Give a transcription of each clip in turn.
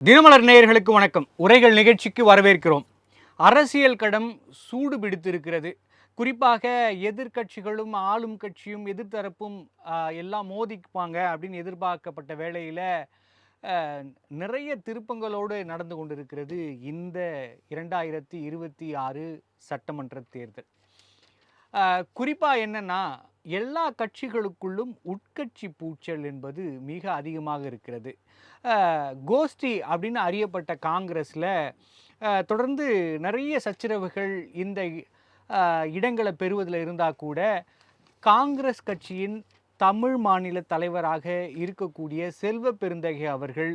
தினமலர் நேயர்களுக்கு வணக்கம். உரைகள் நிகழ்ச்சிக்கு வரவேற்கிறோம். அரசியல் களம் சூடு பிடித்திருக்கிறது. குறிப்பாக எதிர்க்கட்சிகளும் ஆளும் கட்சியும் எதிர்த்தரப்பும் எல்லாம் மோதிப்பாங்க அப்படின்னு எதிர்பார்க்கப்பட்ட வேளையில் நிறைய திருப்பங்களோடு நடந்து கொண்டிருக்கிறது இந்த 2026 சட்டமன்ற தேர்தல். குறிப்பாக என்னன்னா, எல்லா கட்சிகளுக்குள்ளும் உட்கட்சி பூச்சல் என்பது மிக அதிகமாக இருக்கிறது. கோஷ்டி அப்படின்னு அறியப்பட்ட காங்கிரஸில் தொடர்ந்து நிறைய சச்சரவுகள் இந்த இடங்களை பெறுவதில் இருந்தால் கூட, காங்கிரஸ் கட்சியின் தமிழ் மாநில தலைவராக இருக்கக்கூடிய செல்வ பெருந்தகை அவர்கள்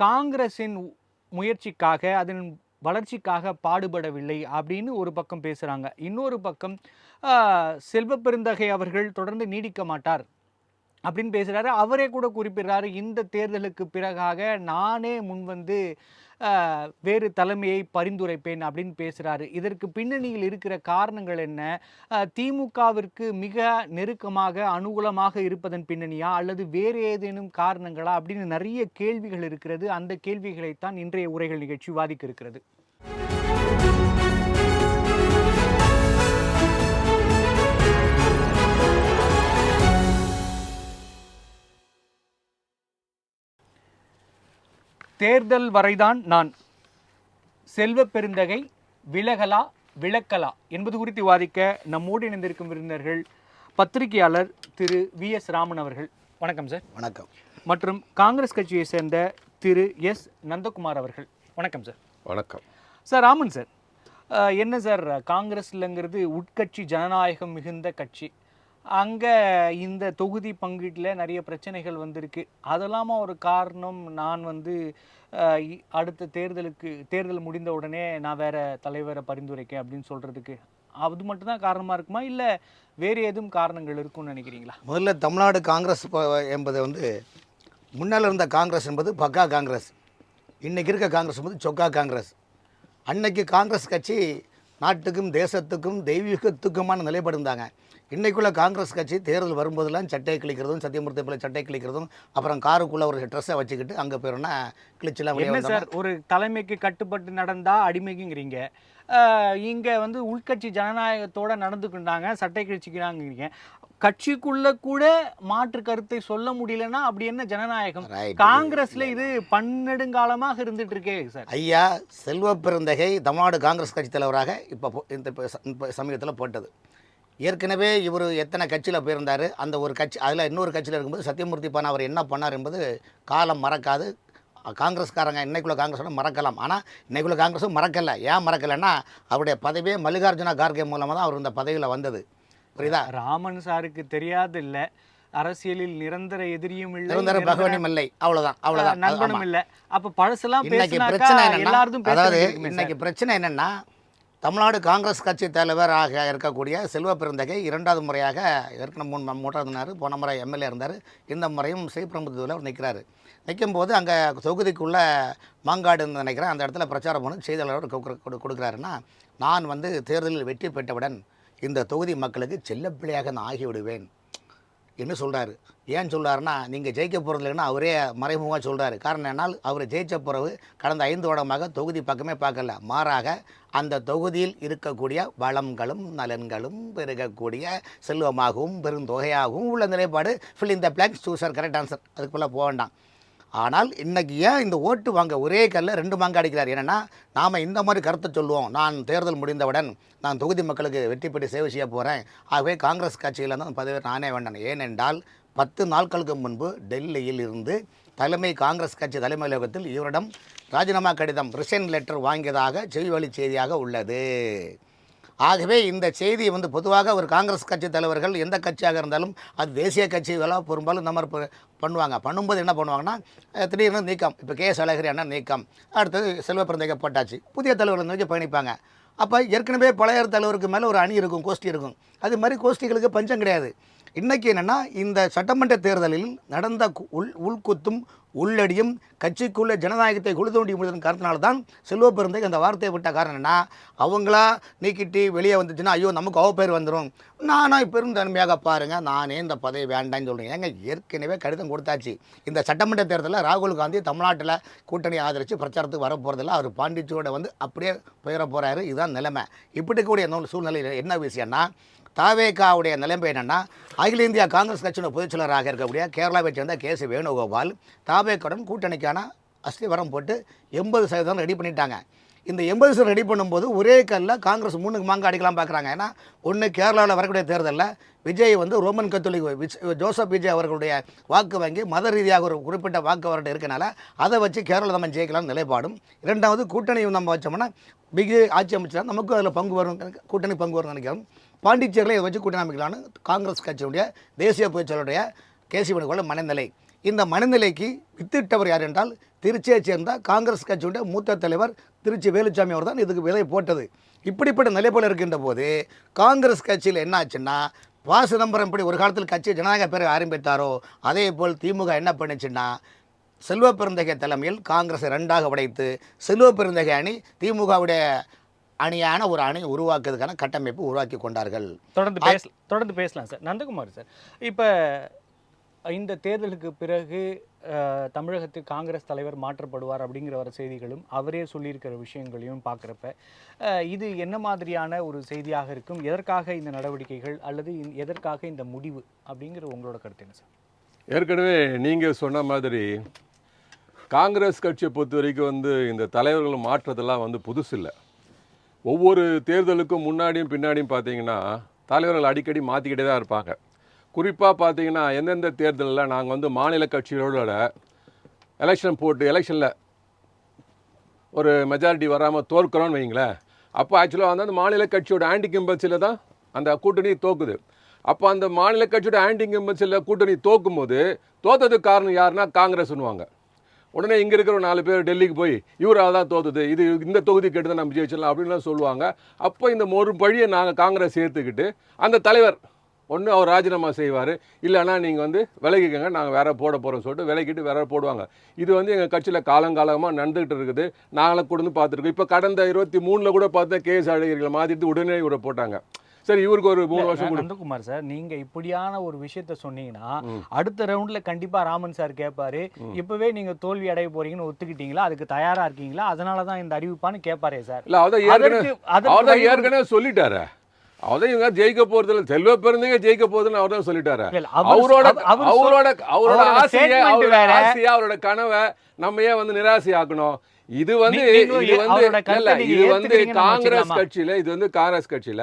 காங்கிரஸின் முயற்சிக்காக அதன் வளர்ச்சிக்காக பாடுபடவில்லை அப்படின்னு ஒரு பக்கம் பேசுகிறாங்க. இன்னொரு பக்கம் செல்வ பெருந்தகை அவர்கள் தொடர்ந்து நீடிக்க மாட்டார் அப்படின்னு பேசுகிறாரு. அவரே கூட குறிப்பிடுறாரு, இந்த தேர்தலுக்கு பிறகாக நானே முன்வந்து வேறு தலைமையை பரிந்துரைப்பேன் அப்படின்னு பேசுகிறாரு. இதற்கு பின்னணியில் இருக்கிற காரணங்கள் என்ன? திமுகவிற்கு மிக நெருக்கமாக அனுகூலமாக இருப்பதன் பின்னணியா, அல்லது வேறு ஏதேனும் காரணங்களா அப்படின்னு நிறைய கேள்விகள் இருக்கிறது. அந்த கேள்விகளைத்தான் இன்றைய உரைகள் நிகழ்ச்சி விவாதிக்க இருக்கிறது. தேர்தல் வரைதான் நான், செல்வ பெருந்தகை விலகலா விளக்கலா என்பது குறித்து விவாதிக்க நம்மோடு இணைந்திருக்கும் விருந்தினர்கள் பத்திரிகையாளர் திரு வி.எஸ். ராமன் அவர்கள். வணக்கம் சார். வணக்கம். மற்றும் காங்கிரஸ் கட்சியை சேர்ந்த திரு எஸ். நந்தகுமார் அவர்கள். வணக்கம் சார். வணக்கம் சார். ராமன் சார், என்ன சார், காங்கிரஸ்லங்கிறது உட்கட்சி ஜனநாயகம் மிகுந்த கட்சி. அங்கே இந்த தொகுதி பங்கீட்டில் நிறைய பிரச்சனைகள் வந்திருக்கு. அதெல்லாமா ஒரு காரணம், நான் அடுத்த தேர்தல் முடிந்த உடனே நான் வேற தலைவரை பரிந்துரைக்கேன் அப்படின்னு சொல்கிறதுக்கு அது மட்டும்தான் காரணமாக இருக்குமா, இல்லை வேறு எதுவும் காரணங்கள் இருக்கும்னு நினைக்கிறீங்களா? முதல்ல தமிழ்நாடு காங்கிரஸ் என்பது முன்னால் இருந்த காங்கிரஸ் என்பது பக்கா காங்கிரஸ், இன்றைக்கி இருக்க காங்கிரஸ் என்பது சொக்கா காங்கிரஸ். அன்னைக்கு காங்கிரஸ் கட்சி நாட்டுக்கும் தேசத்துக்கும் தெய்வீகத்துக்குமான நிலைப்பாடு இருந்தாங்க. இன்றைக்குள்ள காங்கிரஸ் கட்சி தேர்தல் வரும்போதெல்லாம் சட்டை கிழிக்கிறதும், சத்தியமூர்த்தி போல சட்டை கிழிக்கிறதும், அப்புறம் காருக்குள்ளே ஒரு ட்ரெஸ்ஸை வச்சுக்கிட்டு அங்கே போயிடனா கிழிச்செல்லாம் என்ன சார், ஒரு தலைமைக்கு கட்டுப்பட்டு நடந்தால் அடிமைக்குங்கிறீங்க, இங்கே உள்கட்சி ஜனநாயகத்தோடு நடந்துக்கிட்டாங்க, சட்டை கிழிச்சிக்கிறாங்கிறீங்க. கட்சிக்குள்ள கூட மாற்று கருத்தை சொல்ல முடியலன்னா அப்படி என்ன ஜனநாயகம்? காங்கிரஸ்ல இது பன்னெடுங்காலமாக இருந்துட்டு இருக்கே சார். ஐயா, செல்வ பெருந்தகை தமிழ்நாடு காங்கிரஸ் கட்சி தலைவராக இப்போ இந்த சமீபத்தில் போட்டது. ஏற்கனவே இவர் எத்தனை கட்சியில் போயிருந்தார், அந்த ஒரு கட்சி அதில் இன்னொரு கட்சியில் இருக்கும்போது சத்தியமூர்த்தி பான் அவர் என்ன பண்ணார் என்பது காலம் மறக்காது. காங்கிரஸ்காரங்க இன்னைக்குள்ள காங்கிரஸோட மறக்கலாம், ஆனால் இன்னைக்குள்ள காங்கிரஸும் மறக்கலை. ஏன் மறக்கலைன்னா, அவருடைய பதவியே மல்லிகார்ஜுன கார்கே மூலமாக தான் அவர் இந்த பதவியில் வந்தது. புரியுதா? ராமன் சாருக்கு தெரியாது இல்லை, அரசியலில் நிரந்தர எதிரியும் இல்லை, நிரந்தர பகவனியும் இல்லை, அவ்வளோதான் நண்பனும் இல்லை. அப்போ பழசெல்லாம் இன்னைக்கு பிரச்சனை என்னன்னா, அதாவது இன்னைக்கு பிரச்சனை என்னென்னா, தமிழ்நாடு காங்கிரஸ் கட்சி தலைவராக இருக்கக்கூடிய செல்வ பெருந்தகை இரண்டாவது முறையாக ஏற்கனவே மூன்றாவது நாள் போன முறை எம்எல்ஏ இருந்தார், இந்த முறையும் ஸ்ரீபெரும்புதூரில் அவர் நிற்கிறாரு. நிற்கும்போது அங்கே தொகுதிக்குள்ளே மாங்காடுன்னு நினைக்கிறேன், அந்த இடத்துல பிரச்சாரம் பண்ணி செய்தியாளர் கொடுக்குறாருன்னா, நான் தேர்தலில் வெற்றி பெற்றவுடன் இந்த தொகுதி மக்களுக்கு செல்லப்பிள்ளையாக நான் ஆகிவிடுவேன் என்று சொல்கிறாரு. ஏன் சொல்கிறாருன்னா, நீங்கள் ஜெயிக்க போகிறது இல்லைன்னா அவரே மறைமுகமாக சொல்கிறாரு. காரணம் என்னால் அவர் ஜெயித்த பிறகு கடந்த 5 வருடமாக தொகுதி பக்கமே பார்க்கல, மாறாக அந்த தொகுதியில் இருக்கக்கூடிய வளங்களும் நலன்களும் பெருகக்கூடிய செல்வமாகவும் பெருந்தொகையாகவும் உள்ள நிலைப்பாடு. ஃபில் இந்த பிளாங்க்ஸ், சூசர் கரெக்ட் ஆன்சர், அதுக்குள்ளே போக வேண்டாம். ஆனால் இன்றைக்கி ஏன் இந்த ஓட்டு வாங்க ஒரே கல்ல 2 மாங்க அடிக்கிறார்? ஏன்னா, நாம் இந்த மாதிரி கருத்தை சொல்லுவோம், நான் தேர்தல் முடிந்தவுடன் நான் தொகுதி மக்களுக்கு வெற்றி பெற்று சேவை செய்ய போகிறேன், ஆகவே காங்கிரஸ் கட்சியில் தான் பதவி நானே வேண்டாம். ஏனென்றால் 10 நாட்களுக்கு முன்பு டெல்லியில் இருந்து தலைமை காங்கிரஸ் கட்சி தலைமை அலுவலகத்தில் இவரிடம் ராஜினாமா கடிதம், ரிசைன் லெட்டர் வாங்கியதாக செவிவழி செய்தியாக உள்ளது. ஆகவே இந்த செய்தி பொதுவாக ஒரு காங்கிரஸ் கட்சி தலைவர்கள் எந்த கட்சியாக இருந்தாலும், அது தேசிய கட்சிகளாக பெரும்பாலும் இந்த மாதிரி பண்ணுவாங்க. பண்ணும்போது என்ன பண்ணுவாங்கன்னா, திடீர்னு நீக்கம், இப்போ கே.எஸ். அழகிரி அண்ணா நீக்கம், அடுத்தது செல்வ பெருந்தகை போட்டாச்சு, புதிய தலைவர்கள் நோக்கி பயணிப்பாங்க. அப்போ ஏற்கனவே பழைய தலைவருக்கு மேலே ஒரு அணி இருக்கும், கோஷ்டி இருக்கும். அது மாதிரி கோஷ்டிகளுக்கு பஞ்சம் கிடையாது. இன்றைக்கி என்னென்னா இந்த சட்டமன்ற தேர்தலில் நடந்த உள்குத்தும் உள்ளடியும் கட்சிக்குள்ள ஜனநாயகத்தை குழுதோண்டி முடிவதன் காரணத்தினால்தான் செல்வ பெருந்தகை அந்த வார்த்தையை விட்ட காரணம் என்ன, அவங்களா நீக்கிட்டு வெளியே வந்துச்சுன்னா ஐயோ நமக்கு பேர் வந்துடும், நானாக பெருந்தன்மையாக பாருங்கள் நானே இந்த பதவி வேண்டான்னு சொல்கிறேன். ஏங்க ஏற்கனவே கடிதம் கொடுத்தாச்சு. இந்த சட்டமன்ற தேர்தலில் ராகுல் காந்தி தமிழ்நாட்டில் கூட்டணி ஆதரித்து பிரச்சாரத்துக்கு வர போகிறதில்ல, அவர் பாண்டிச்சோட வந்து அப்படியே போயிட போகிறாரு. இதுதான் நிலைமை. இப்படி கூடிய சூழ்நிலையில் என்ன விஷயம்னா, தாவேகாவுடைய நிலைமை என்னென்னா, அகில இந்தியா காங்கிரஸ் கட்சியோட பொதுச் செயலராக இருக்கக்கூடிய கேரளாவை சேர்ந்த கேசி வேணுகோபால் தாவேகாவுடன் கூட்டணிக்கான அஸ்திவாரம் போட்டு 80% ரெடி பண்ணிட்டாங்க. இந்த 80% ரெடி பண்ணும்போது ஒரே கல்லில் காங்கிரஸ் 3 மாங்க அடிக்கலாம் பார்க்குறாங்க. ஏன்னா ஒன்று கேரளாவில் வரக்கூடிய தேர்தலில் விஜய் வந்து ரோமன் கத்தோலிக் ஜோசப் விஜய் அவர்களுடைய வாக்கு வங்கி மத ரீதியாக ஒரு குறிப்பிட்ட வாக்கு அவர்கிட்ட இருக்கனால அதை வச்சு கேரளா நம்ம ஜெயிக்கலாம்னு நிலைப்பாடும். இரண்டாவது கூட்டணி நம்ம வச்சோம்னா விஜய் ஆட்சி அமைச்சா நமக்கும் அதில் பங்கு வரும், கூட்டணி பங்கு வரும்னு நினைக்கிறோம். பாண்டிச்சேரியில் இதை வச்சு கூட்டணி அமைக்கலான்னு காங்கிரஸ் கட்சியுடைய தேசிய பொதுச்செயலருடைய கேசி வேணுகோபால் மனநிலை. இந்த மனநிலைக்கு வித்திட்டவர் யார் என்றால் திருச்சியை சேர்ந்த காங்கிரஸ் கட்சியுடைய மூத்த தலைவர் திருச்சி வேலுச்சாமி அவர் தான் இதுக்கு விதை போட்டது. இப்படிப்பட்ட நிலைப்பாடு இருக்கின்ற போது காங்கிரஸ் கட்சியில் என்ன ஆச்சுன்னா, ப. சிதம்பரம் இப்படி ஒரு காலத்தில் கட்சி ஜனநாயக பேரை ஆரம்பித்தாரோ அதே போல் திமுக என்ன பண்ணுச்சுன்னா, செல்வ பெருந்தகை தலைமையில் காங்கிரஸை 2ஆக உடைத்து செல்வ பெருந்தகை அணி திமுகவுடைய அணியான ஒரு அணி உருவாக்குறதுக்கான கட்டமைப்பு உருவாக்கி கொண்டார்கள். தொடர்ந்து பேசலாம் சார். நந்தகுமார் சார், இப்போ இந்த தேர்தலுக்கு பிறகு தமிழகத்தில் காங்கிரஸ் தலைவர் மாற்றப்படுவார் அப்படிங்கிற வர செய்திகளும் அவரே சொல்லியிருக்கிற விஷயங்களையும் பார்க்குறப்ப இது என்ன மாதிரியான ஒரு செய்தியாக இருக்கும்? எதற்காக இந்த நடவடிக்கைகள் அல்லது எதற்காக இந்த முடிவு அப்படிங்கிற உங்களோட கருத்து என்ன சார்? ஏற்கனவே நீங்கள் சொன்ன மாதிரி காங்கிரஸ் கட்சியை பொறுத்த வரைக்கும் வந்து இந்த தலைவர்கள் மாற்றத்தெல்லாம் வந்து புதுசு இல்லை. ஒவ்வொரு தேர்தலுக்கும் முன்னாடியும் பின்னாடியும் பார்த்தீங்கன்னா தலைவர்கள் அடிக்கடி மாற்றிக்கிட்டே தான் இருப்பாங்க. குறிப்பாக பார்த்தீங்கன்னா எந்தெந்த தேர்தலில் நாங்கள் வந்து மாநில கட்சிகளோட எலெக்ஷன் போட்டு எலெக்ஷனில் ஒரு மெஜாரிட்டி வராமல் தோற்கிறோன்னு வைங்களேன், அப்போ ஆக்சுவலாக வந்து அந்த மாநில கட்சியோட ஆன்டி கம்பல்சியில் தான் அந்த கூட்டணி தோக்குது. அப்போ அந்த மாநில கட்சியோட ஆன்டி கம்பல்சியில் கூட்டணி தோக்கும் போது தோத்ததுக்கு காரணம் யாருன்னா காங்கிரஸ்னுவாங்க. உடனே இங்கே இருக்கிற 4 பேர் டெல்லிக்கு போய் இவரால் தான் தோத்துது, இது இந்த தொகுதி கேட்டு தான் நம்ம ஜெயிச்சிடலாம் அப்படின்லாம் சொல்லுவாங்க. அப்போ இந்த ஒரு பழியை நாங்கள் காங்கிரஸ் சேர்த்துக்கிட்டு அந்த தலைவர் ஒன்று அவர் ராஜினாமா செய்வார், இல்லைனா நீங்கள் வந்து விலகிக்கங்க நாங்கள் வேறு போட போகிறோம்னு சொல்லிட்டு விலகிட்டு வேறு போடுவாங்க. இது வந்து எங்கள் கட்சியில் காலங்காலமாக நடந்துகிட்டு இருக்குது. நாங்களும் கொடுத்து பார்த்துருக்கோம். இப்போ கடந்த 23 கூட பார்த்தா கேஎஸ் அழகிரிகளை மாற்றிட்டு உடனே இவரை போட்டாங்க. சரி, இவருக்கு ஒரு 3 வருஷம். நந்தகுமார் சார், நீங்க இப்படியான ஒரு விஷயத்த சொன்னீங்கன்னா அடுத்த ரவுண்ட்ல கண்டிப்பா ராமன் சார் கேட்பாரு, இப்பவே நீங்க தோல்வி அடைய போறீங்கன்னு ஒத்துக்கிட்டீங்களா, அதுக்கு தயாரா இருக்கீங்களா, அதனாலதான் இந்த அறிவிப்பான்னு கேட்பாரே சார். இல்ல அதான் ஏற்கனவே சொல்லிட்டாரு. அவதான் இவங்க ஜெயிக்க போறதுல செல்வ பெருந்தகை ஜெயிக்க போறதுன்னு அவர் தான் சொல்லிட்டாரு. அவரோட ஆசையா அவரோட கனவை நம்ம ஏன் வந்து நிராசை ஆக்கணும்? இது வந்து காங்கிரஸ் கட்சியில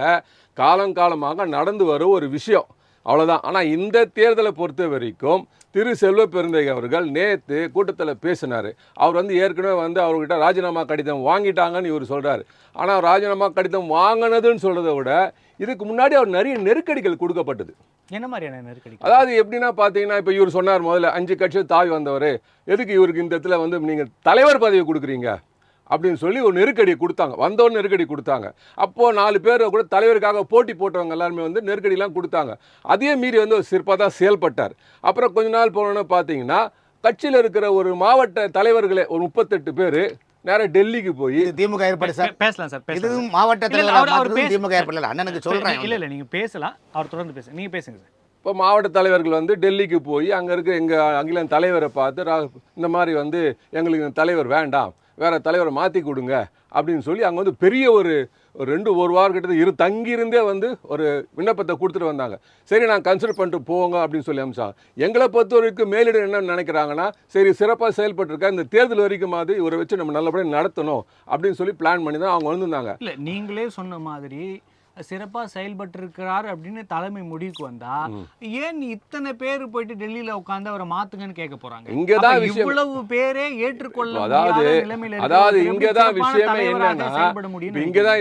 காலங்காலமாக நடந்து வரும் ஒரு விஷயம், அவ்வளவுதான். ஆனா இந்த தேர்தலை பொறுத்த வரைக்கும் திரு செல்வ பெருந்தகை அவர்கள் நேற்று கூட்டத்தில் பேசினார். அவர் வந்து ஏற்கனவே வந்து அவர்கிட்ட ராஜினாமா கடிதம் வாங்கிட்டாங்கன்னு இவர் சொல்கிறார். ஆனால் ராஜினாமா கடிதம் வாங்கினதுன்னு சொல்கிறத விட இதுக்கு முன்னாடி அவர் நிறைய நெருக்கடிகள் கொடுக்கப்பட்டது. என்ன மாதிரியான நெருக்கடி? அதாவது எப்படின்னா பார்த்தீங்கன்னா, இப்போ இவர் சொன்னார் முதல்ல 5 கட்சி தாவி வந்தவர், எதுக்கு இவருக்கு இந்த இடத்துல வந்து நீங்கள் தலைவர் பதவி கொடுக்குறீங்க அப்படின்னு சொல்லி ஒரு நெருக்கடியை கொடுத்தாங்க. வந்தோன்னு நெருக்கடி கொடுத்தாங்க. அப்போது 4 பேர் கூட தலைவருக்காக போட்டி போட்டவங்க எல்லாருமே வந்து நெருக்கடிலாம் கொடுத்தாங்க. அதே மீறி வந்து ஒரு சிறப்பாக தான் செயல்பட்டார். அப்புறம் கொஞ்ச நாள் போனோன்னு பார்த்தீங்கன்னா கட்சியில் இருக்கிற ஒரு மாவட்ட தலைவர்களே ஒரு 38 பேர் நேரா டெல்லிக்கு போய் திமுக ஏற்பாடு சார். பேசலாம் சார். இது மாவட்ட தலைவர் திமுக ஏற்பாடு அண்ணனுக்கு சொல்கிறேன். இல்லை இல்லை, நீங்கள் பேசலாம், அவர் தொடர்ந்து பேசுங்க, நீங்கள் பேசுங்க சார். இப்போ மாவட்ட தலைவர்கள் வந்து டெல்லிக்கு போய் அங்கே இருக்க எங்கள் அகில தலைவரை பார்த்து இந்த மாதிரி வந்து எங்களுக்கு தலைவர் வேண்டாம், வேறு தலைவரை மாற்றி கொடுங்க அப்படின்னு சொல்லி அங்கே வந்து பெரிய ஒரு 1 வாரம் கிட்ட தங்கியிருந்தே வந்து ஒரு விண்ணப்பத்தை கொடுத்துட்டு வந்தாங்க. சரி, நான் கன்சிடர் பண்ணிட்டு போங்க அப்படின்னு சொல்லி அமிச்சாங்க. எங்களை பொறுத்த வரைக்கும் மேலிடம் என்ன நினைக்கிறாங்கன்னா, சரி சிறப்பாக செயல்பட்டுருக்கா, இந்த தேர்தல் வரைக்கும் மாதிரி இவரை வச்சு நம்ம நல்லபடியாக நடத்தணும் அப்படின்னு சொல்லி பிளான் பண்ணி தான் அவங்க வந்திருந்தாங்க. இல்லை, நீங்களே சொன்ன மாதிரி சிறப்பா செயல்பட்டு இருக்கிறார் அப்படின்னு தலைமை முடிவுக்கு வந்தா ஏன் இத்தனை பேர் போயிட்டு டெல்லியில உட்கார்ந்து அவரை மாத்துங்கன்னு கேட்க போறாங்க? இங்கதான் இவ்வளவு பேரே ஏற்றுக்கொள்ள அதாவது இங்கதான்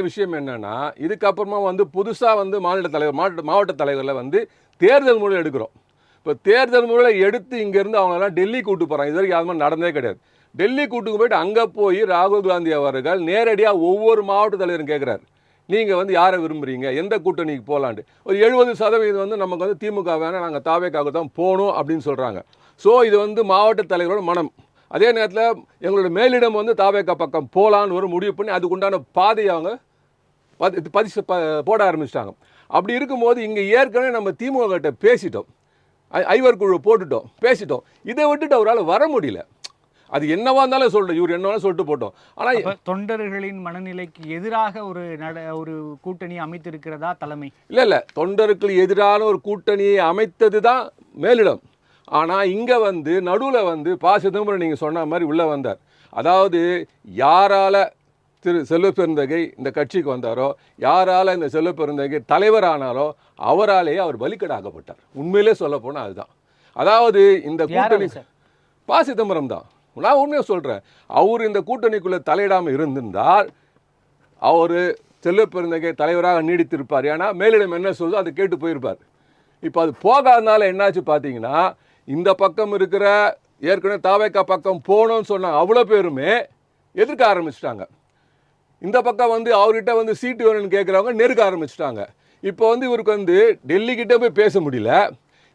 விஷயமே என்னன்னா இதுக்கப்புறமா வந்து புதுசா வந்து மாநில தலைவர் மாவட்ட தலைவர்ல வந்து தேர்தல் முறை எடுக்கிறோம். இப்போ தேர்தல் முறை எடுத்து இங்க இருந்து அவங்க எல்லாம் டெல்லி கூட்டு போறாங்க. இது வரைக்கும் அது நடந்தே கிடையாது. டெல்லி கூட்டுக்கு போயிட்டு அங்க போய் ராகுல் காந்தி அவர்கள் நேரடியா ஒவ்வொரு மாவட்ட தலைவரும் கேட்கிறாரு, நீங்கள் வந்து யாரை விரும்புகிறீங்க, எந்த கூட்டணிக்கு போகலான்ட்டு. ஒரு 70% வந்து நமக்கு வந்து திமுக வேணாம், நாங்கள் தாவேக்காக தான் போகணும் அப்படின்னு சொல்கிறாங்க. ஸோ இது வந்து மாவட்ட தலைவரோட மனம். அதே நேரத்தில் எங்களோட மேலிடம் வந்து தாவேக்கா பக்கம் போகலான்னு ஒரு முடிவு பண்ணி அதுக்குண்டான பாதையை அவங்க போட ஆரம்பிச்சிட்டாங்க. அப்படி இருக்கும்போது இங்கே ஏற்கனவே நம்ம திமுக கிட்ட பேசிட்டோம், ஐவர் குழு போட்டுட்டோம், பேசிட்டோம். இதை விட்டுட்டு அவரால் வர முடியல. அது என்னவா இருந்தாலும் சொல்லிட்டு இவர் என்னவாலும் சொல்லிட்டு போட்டோம். ஆனால் தொண்டர்களின் மனநிலைக்கு எதிராக ஒரு கூட்டணி அமைத்திருக்கிறதா தலைமை? இல்லை, தொண்டருக்கு எதிரான ஒரு கூட்டணியை அமைத்தது தான் மேலிடம். ஆனால் இங்கே வந்து நடுவில் வந்து ப. சிதம்பரம் நீங்கள் சொன்ன மாதிரி உள்ளே வந்தார். அதாவது யாரால் திரு செல்வப்பெருந்தகை இந்த கட்சிக்கு வந்தாரோ, யாரால் இந்த செல்வப்பெருந்தகை தலைவரானாரோ அவராலேயே அவர் பலிக்கடாக்கப்பட்டார். உண்மையிலே சொல்ல போனால் அதுதான். அதாவது இந்த கூட்டணி ப. சிதம்பரம் தான். நான் உண்மையாக சொல்கிறேன். அவர் இந்த கூட்டணிக்குள்ளே தலையிடாமல் இருந்திருந்தால் அவர் செல்வப்பெருந்தகை தலைவராக நீடித்திருப்பார். ஏன்னா மேலிடம் என்ன சொல்லுதோ அதை கேட்டு போயிருப்பார். இப்போ அது போகாதனால என்னாச்சு பார்த்தீங்கன்னா, இந்த பக்கம் இருக்கிற ஏற்கனவே தாவேக்கா பக்கம் போகணும்னு சொன்ன அவ்வளோ பேருமே எதிர்க்க ஆரம்பிச்சிட்டாங்க. இந்த பக்கம் வந்து அவர்கிட்ட வந்து சீட்டு வேணும்னு கேட்குறவங்க நெருக்க ஆரம்பிச்சிட்டாங்க. இப்போ வந்து இவருக்கு வந்து டெல்லிக்கிட்டே போய் பேச முடியல,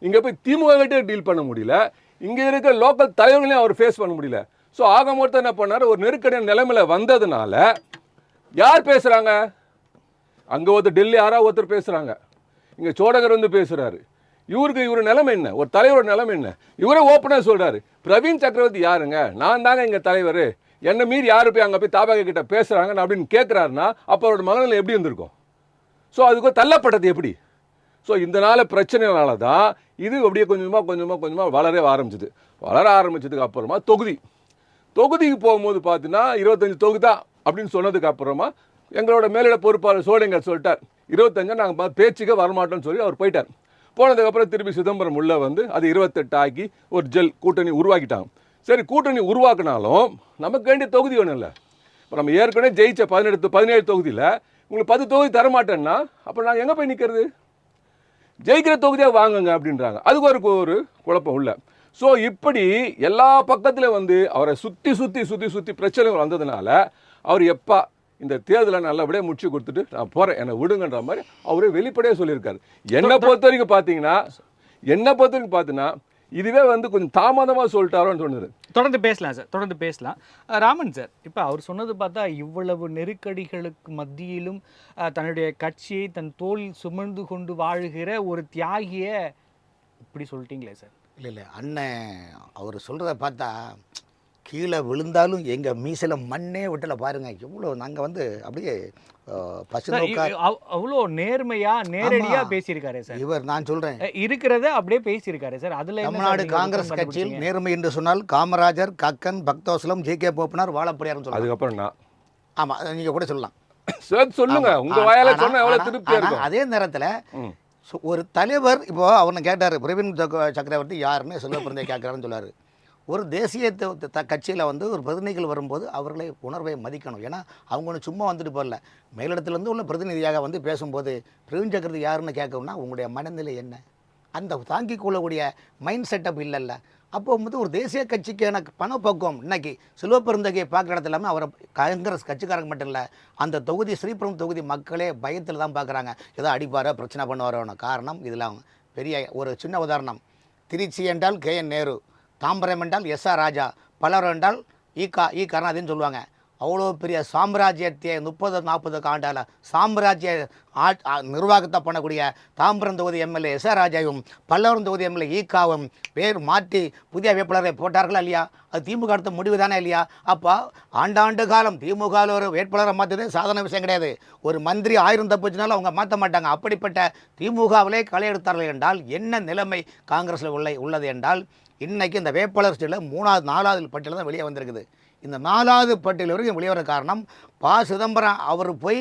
இங்கே போய் திமுக கிட்டே டீல் பண்ண முடியல, இங்கே இருக்கிற லோக்கல் தலைவர்களையும் அவர் ஃபேஸ் பண்ண முடியல. ஸோ ஆக மொத்தம் என்ன பண்ணார், ஒரு நெருக்கடியான நிலைமையில் வந்ததுனால யார் பேசுகிறாங்க, அங்கே ஒருத்தர் டெல்லி யாராவது ஒருத்தர் பேசுகிறாங்க, இங்கே சோடகர் வந்து பேசுகிறாரு. இவர் நிலைமை என்ன, ஒரு தலைவரோட நிலைமை என்ன? இவரே ஓப்பனாக சொல்கிறாரு, பிரவீன் சக்கரவர்த்தி யாருங்க, நான் தாங்க எங்கள் தலைவர், என்னை மீறி யார் போய் அங்கே போய் தாபாக கிட்ட பேசுகிறாங்க அப்படின்னு கேட்குறாருன்னா அப்போ அவரோட மனநிலை எப்படி இருந்திருக்கும்? ஸோ அதுக்கு தள்ளப்பட்டது எப்படி? ஸோ இந்த நாள் பிரச்சனைனால தான் இது அப்படியே கொஞ்சமாக வளர ஆரம்பிச்சதுக்கு அப்புறமா தொகுதிக்கு போகும்போது பார்த்தீங்கன்னா 25 தொகுதி தான் அப்படின்னு சொன்னதுக்கு அப்புறமா எங்களோட மேலிட பொறுப்பாளர் சோழங்கர் சொல்லிட்டார், 25 நாங்கள் பேச்சுக்கே வரமாட்டோம்னு சொல்லி அவர் போயிட்டார். போனதுக்கப்புறம் திருப்பி சிதம்பரம் உள்ள வந்து அது 28 ஆக்கி ஒரு கூட்டணி உருவாக்கிட்டாங்க. சரி, கூட்டணி உருவாக்கினாலும் நமக்கு வேண்டிய தொகுதி வேணும் இல்லை. இப்போ நம்ம ஏற்கனவே ஜெயிச்ச 17 தொகுதியில் உங்களுக்கு 10 தொகுதி தரமாட்டேன்னா அப்போ நாங்கள் எங்கே போய் நிற்கிறது? ஜெயிக்கிற தொகுதியாக வாங்குங்க அப்படின்றாங்க. அதுக்கு ஒரு குழப்பம் இல்லை. ஸோ இப்படி எல்லா பக்கத்தில் வந்து அவரை சுற்றி பிரச்சனைகள் வந்ததுனால அவர் எப்போ இந்த தேர்தலை நல்லபடியாக முடிச்சு கொடுத்துட்டு நான் போகிறேன், என்னை விடுங்கன்ற மாதிரி அவரே வெளிப்படையாக சொல்லியிருக்காரு. என்னை பொறுத்த வரைக்கும் பார்த்தீங்கன்னா இதுவே வந்து கொஞ்சம் தாமதமாக சொல்லிட்டாரோன்னு தோணுது. தொடர்ந்து பேசலாம் சார், தொடர்ந்து பேசலாம். ராமன் சார், இப்போ அவர் சொன்னது பார்த்தா இவ்வளவு நெருக்கடிகளுக்கு மத்தியிலும் தன்னுடைய கட்சியை தன் தோளில் சுமந்து கொண்டு வாழுகிற ஒரு தியாகியை இப்படி சொல்லிட்டீங்களே சார். இல்லை அண்ணன் அவர் சொல்கிறத பார்த்தா கீழே விழுந்தாலும் எங்கள் மீசில் மண்ணே விட்டல பாருங்க, எவ்வளோ நாங்கள் வந்து அப்படியே அவ்வளோ நேரடியா பேசியிருக்காரு சார். இவர் நான் சொல்கிறேன் இருக்கிறத அப்படியே பேசியிருக்காரு சார். அதில் தமிழ்நாடு காங்கிரஸ் கட்சியில் நேர்மை என்று சொன்னால் காமராஜர், கக்கன், பக்தவசலம், ஜே.கே. போப்பனார், வாழப்படியார்னு சொல்லுவாங்க. அதுக்கப்புறம் நான் ஆமாம் நீங்கள் கூட சொல்லலாம் சொல்லுங்க, உங்கள் வாயால் சொன்ன எவ்வளோ திருப்தியாக இருக்கும். அதே நேரத்தில் ஒரு தலைவர் இப்போது அவனை கேட்டார், பிரவீன் சக்கரவர்த்தி யாருன்னு செல்வப்பிரந்தை கேட்குறாருன்னு சொல்லார். ஒரு தேசிய கட்சியில் வந்து ஒரு பிரதிநிதிகள் வரும்போது அவர்களை உணர்வை மதிக்கணும். ஏன்னா அவங்க ஒன்று சும்மா வந்துட்டு போகல, மேலிடத்துலேருந்து உள்ள பிரதிநிதியாக வந்து பேசும்போது பிரவீன் சக்கரவர்த்தி யாருன்னு கேட்கணும்னா உங்களுடைய மனநிலை என்ன, அந்த தாங்கிக் கொள்ளக்கூடிய மைண்ட் செட்டப் இல்லைல்ல. அப்போ வந்து ஒரு தேசிய கட்சிக்கான பணப்போக்கம் இன்னைக்கு செல்வப்பெருந்தகையை பார்க்குற இடத்துல இல்லாமல் அவரை காங்கிரஸ் கட்சிக்காரங்க மட்டும் இல்லை, அந்த தொகுதி ஸ்ரீபுரம் தொகுதி மக்களே பயத்தில் தான் பார்க்குறாங்க. ஏதோ அடிப்பாரோ பிரச்சனை பண்ணுவாரோன்னு. காரணம் இதில் பெரிய ஒரு சின்ன உதாரணம், திருச்சி என்றால் KN நேரு, தாம்பரம் என்றால் SR ராஜா, பலர் என்றால் இ கருணாநிதின்னு சொல்லுவாங்க. அவ்வளோ பெரிய சாம்ராஜ்யத்தை 30-40 ஆண்டால் சாம்ராஜ்ய நிர்வாகத்தை பண்ணக்கூடிய தாம்பரம் தொகுதி MLA SR ராஜாவும் பல்லவரம் தொகுதி MLA ஈக்காவும் பேர் மாற்றி புதிய வேட்பாளரை போட்டார்களா இல்லையா? அது திமுக அடுத்த முடிவு தானே இல்லையா? அப்போ ஆண்டாண்டு காலம் திமுகவில் ஒரு வேட்பாளரை மாற்றுறது சாதாரண விஷயம் கிடையாது. ஒரு மந்திரி 1000 தப்புச்சுனாலும் அவங்க மாற்ற மாட்டாங்க. அப்படிப்பட்ட திமுகவிலே களை எடுத்தார்கள் என்றால் என்ன நிலைமை காங்கிரஸில் உள்ளது என்றால், இன்றைக்கி இந்த வேட்பாளர் ஸ்டேட்டில் 3வது 4வது பட்டியலில் தான் வெளியே வந்திருக்குது. இந்த 4வது பட்டியல் வரைக்கும் வெளியே வர காரணம் ப. சிதம்பரம் அவர் போய்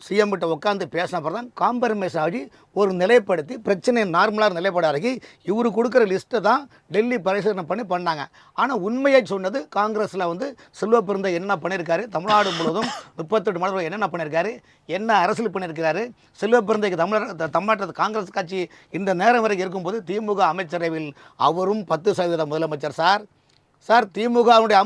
சிஎம் கிட்ட உட்காந்து பேசின அப்புறம் தான் காம்ப்ரமைஸ் ஆகி ஒரு நிலைப்படுத்தி பிரச்சனை நார்மலாக நிலைப்படாகி இவர் கொடுக்குற லிஸ்ட்டை தான் டெல்லி பரிசீலனை பண்ணாங்க. ஆனால் உண்மையை சொன்னது காங்கிரஸில் வந்து செல்வப்பெருந்தை என்ன பண்ணியிருக்காரு, தமிழ்நாடு முழுவதும் 38 மாநிலங்கள் என்னென்ன பண்ணியிருக்காரு, என்ன அரசியல் பண்ணியிருக்கிறாரு. செல்வப்பெருந்தைக்கு தமிழ்நாட்டு காங்கிரஸ் கட்சி இந்த நேரம் வரைக்கும் இருக்கும்போது திமுக அமைச்சரவையில் அவரும் 10% முதலமைச்சர் சார். திமுகவுடைய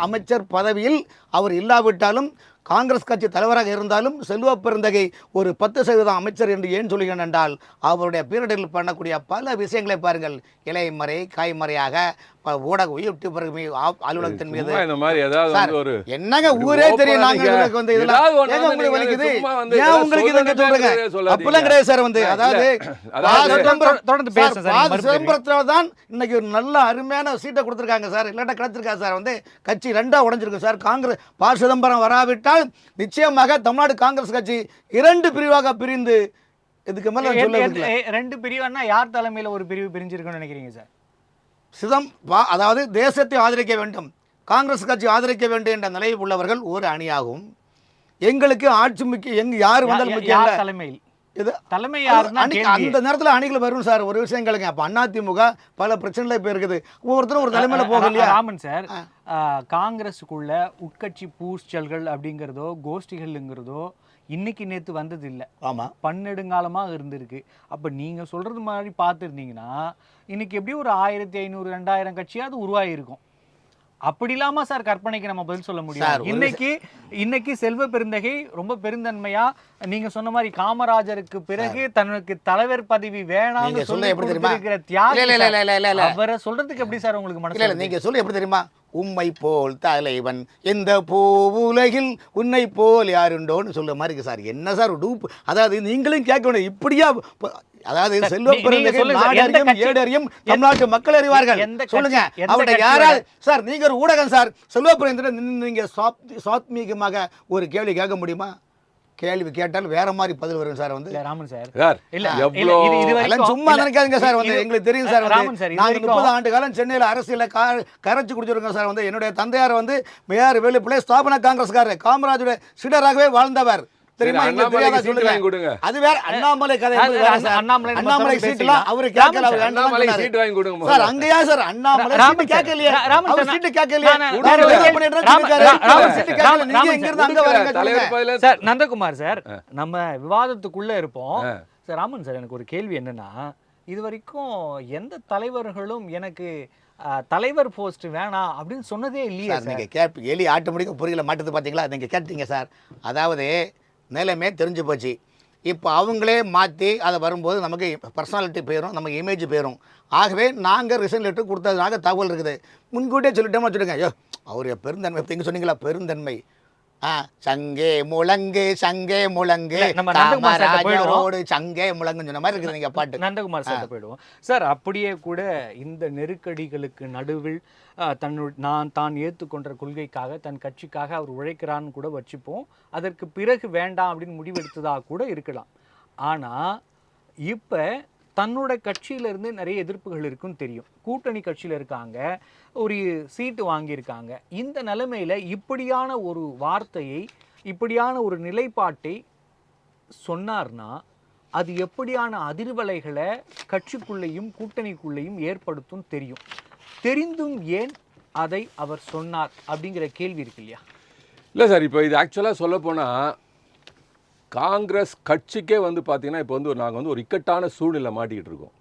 அமைச்சர் பதவியில் அவர் இல்லாவிட்டாலும் காங்கிரஸ் கட்சி தலைவராக இருந்தாலும் செல்வ பெருந்தகை ஒரு 10% அமைச்சர் என்று ஏன் சொல்கிறேன் என்றால் அவருடைய பீரியடில் பண்ணக்கூடிய பல விஷயங்களை பாருங்கள். இலைமறை காய்மறையாக ஊடக யூடியூபர் அலுவலகத்தின் மீது இந்த மாதிரி ஏதாவது சார், ஒரு என்னங்க ஊரே தெரியும் நாங்க உங்களுக்கு வந்து இதெல்லாம் ஏதாவது ஒண்ணு ஏங்க வந்து உங்களுக்கு நீங்க வலிக்குது சும்மா வந்து ஏன் உங்களுக்கு இதுங்க சொல்றீங்க சொல்லாதீங்க. அப்பெல்லாம் கிடையாது சார். வந்து அதாவது தொடர்ந்து பேசுங்க சார், நீங்க சிதம்பரத்தில் தான் இன்னைக்கு ஒரு நல்ல அருமையான சீட்டை கொடுத்துருக்காங்க சார். இல்லாட்டா கிடைச்சிருக்காரு சார். வந்து கட்சி 2ஆ உடைஞ்சிருக்கு சார். காங்கிரஸ் ப. சிதம்பரம் வராவிட்டால் நிச்சயமாக தமிழ்நாடு காங்கிரஸ் கட்சி 2 பிரிவாக பிரிந்து இதுக்கு மேல நான் சொல்ல விரும்பல. 2 பிரிவுன்னா யார் தலைமையில ஒரு பிரிவு பிரிஞ்சிருக்குன்னு நினைக்கிறீங்க சார்? அதாவது தேசத்தை ஆதரிக்க வேண்டும், காங்கிரஸ் கட்சி ஆதரிக்க வேண்டும் என்ற நிலையில் உள்ளவர்கள் ஒரு அணியாகும். எங்களுக்கு ஆட்சி முக்கியம், யார் வந்தாலும் முக்கியம் இல்ல. தலைமையில் இது தலைமை யாருன்னா அந்த நேரத்தில் அணிகள் வரும் சார். ஒரு விஷயம் கேளுங்க. அப்போ அதிமுக பல பிரச்சனைகள் இப்போ இருக்குது. ஒவ்வொருத்தரும் ஒரு தலைமையில போக இல்லையா? ராமன் சார், காங்கிரஸுக்குள்ள உட்கட்சி பூச்சல்கள் அப்படிங்கிறதோ கோஷ்டிகள்ங்கிறதோ இன்னைக்கு நேத்து வந்தது இல்லை. ஆமாம், பன்னெடுங்காலமாக இருந்திருக்கு. அப்போ நீங்கள் சொல்கிறது மாதிரி பார்த்துருந்தீங்கன்னா இன்னைக்கு எப்படி ஒரு 1500 2000 கட்சியாவது உருவாகிருக்கும். அப்படி இல்லாம சார் கற்பனைக்கு நம்ம பதில் சொல்ல முடியும். இன்னைக்கு செல்வ பெருந்தகை ரொம்ப பெருந்தன்மையா நீங்க சொன்ன மாதிரி காமராஜருக்கு பிறகு தனக்கு தலைவர் பதவி வேணாம்னு சொல்லி இருக்கிற தியாகம் அவரை சொல்றதுக்கு எப்படி சார் உங்களுக்கு மனசுல? நீங்க சொல்லு எப்படி தெரியுமா? உம்மை போல் தலைவன் எந்த உலகில் உன்னை போல் யாருண்டோன்னு சொல்ல மாதிரி இருக்கு சார். என்ன சார் டூப்? அதாவது நீங்களும் கேட்கணும் இப்படியா? அதாவது செல்வ பெருந்தகை நாடறியும் ஏடறியும் தமிழ்நாட்டு மக்கள் அறிவார்கள். சொல்லுங்க அவருடைய யாராவது சார். நீங்க ஒரு ஊடகம் சார். செல்வ பெருந்தகை நீங்க சாத்மீகமாக ஒரு கேள்வி கேட்க முடியுமா? கேள்வி கேட்டால் வேற மாதிரி பதில் வரும் சார். வந்து ராமன் சார் சும்மா நினைக்காதுங்க சார். வந்து எங்களுக்கு தெரியும் சார். வந்து நாங்க 30 ஆண்டு காலம் சென்னையில் அரசியல கரைச்சு குடிச்சிருக்கோம் சார். வந்து என்னுடைய தந்தையார் வந்து மேயர் வேலுப்பிள்ளை ஸ்தாபன காங்கிரஸ்காரர், காமராஜுடைய சீடராகவே வாழ்ந்தவர். தெரியுமா? சொல்லுங்க. அது வேற அண்ணாமலை கதை. அண்ணாமலை சீட்லாம் அவரு கேட்கல. சார் அங்கயா சார் அண்ணாமலை சீட் கேட்கலையே. அவர் சீட் கேட்கலையே. நீங்க எங்க இருந்து அங்க வரீங்க சார்? நந்தகுமார் சார், நம்ம விவாதத்துக்குள்ள இருப்போம் சார். ராமன் சார், எனக்கு ஒரு கேள்வி என்னன்னா, இது வரைக்கும் எந்த தலைவர்களும் எனக்கு தலைவர் போஸ்ட் வேணாம் அப்படின்னு சொன்னதே இல்லையா? நீங்க கேட்பீங்க எலி ஆட்டோமேட்டிக்கா புரியல மாட்டது பாத்தீங்களா? நீங்க கேட்டீங்க சார். அதாவது நிலைமை தெரிஞ்சு போச்சு. இப்போ அவங்களே மாற்றி அதை வரும்போது நமக்கு பர்சனாலிட்டி போயிடும், நமக்கு இமேஜ் போயிடும். ஆகவே நாங்கள் ரிசைன் லெட்டர் கொடுத்ததுனால தகவல் இருக்குது. முன்கூட்டியே சொல்லிட்டோமா? சொல்லுங்க. ஐயோ அவர் பெருந்தன்மை இங்கே சொன்னீங்களா? பெருந்தன்மை சங்கே முழங்கு சங்கே முழங்கு காமராஜரோடு சங்கே முழங்குன்னு சொன்ன மாதிரி இருக்குது நீங்க பாட்டு. நந்தகுமார் சார் போயிடுவோம் சார். அப்படியே கூட இந்த நெருக்கடிகளுக்கு நடுவில் தான் ஏற்றுக்கொண்ட கொள்கைக்காக தன் கட்சிக்காக அவர் உழைக்கிறான்னு கூட வச்சுப்போம். அதற்கு பிறகு வேண்டாம் அப்படின்னு முடிவெடுத்ததாக கூட இருக்கலாம். ஆனால் இப்போ தன்னோட கட்சியிலேருந்து நிறைய எதிர்ப்புகள் இருக்குன்னு தெரியும். கூட்டணி கட்சியில் இருக்காங்க, ஒரு சீட்டு வாங்கியிருக்காங்க. இந்த நிலைமையில் இப்படியான ஒரு வார்த்தையை, இப்படியான ஒரு நிலைப்பாட்டை சொன்னார்னா அது எப்படியான அதிர்வலைகளை கட்சிக்குள்ளேயும் கூட்டணிக்குள்ளேயும் ஏற்படுத்தும் தெரியும். தெரிந்தும் ஏன் அதை அவர் சொன்னார் அப்படிங்கிற கேள்வி இருக்கு இல்லையா? இல்லை சார், இப்போ இது ஆக்சுவலாக சொல்லப்போனால் காங்கிரஸ் கட்சிக்கே வந்து பார்த்திங்கன்னா இப்போ வந்து நாங்கள் வந்து ஒரு இக்கட்டான சூழ்நிலை மாட்டிக்கிட்டு இருக்கோம்.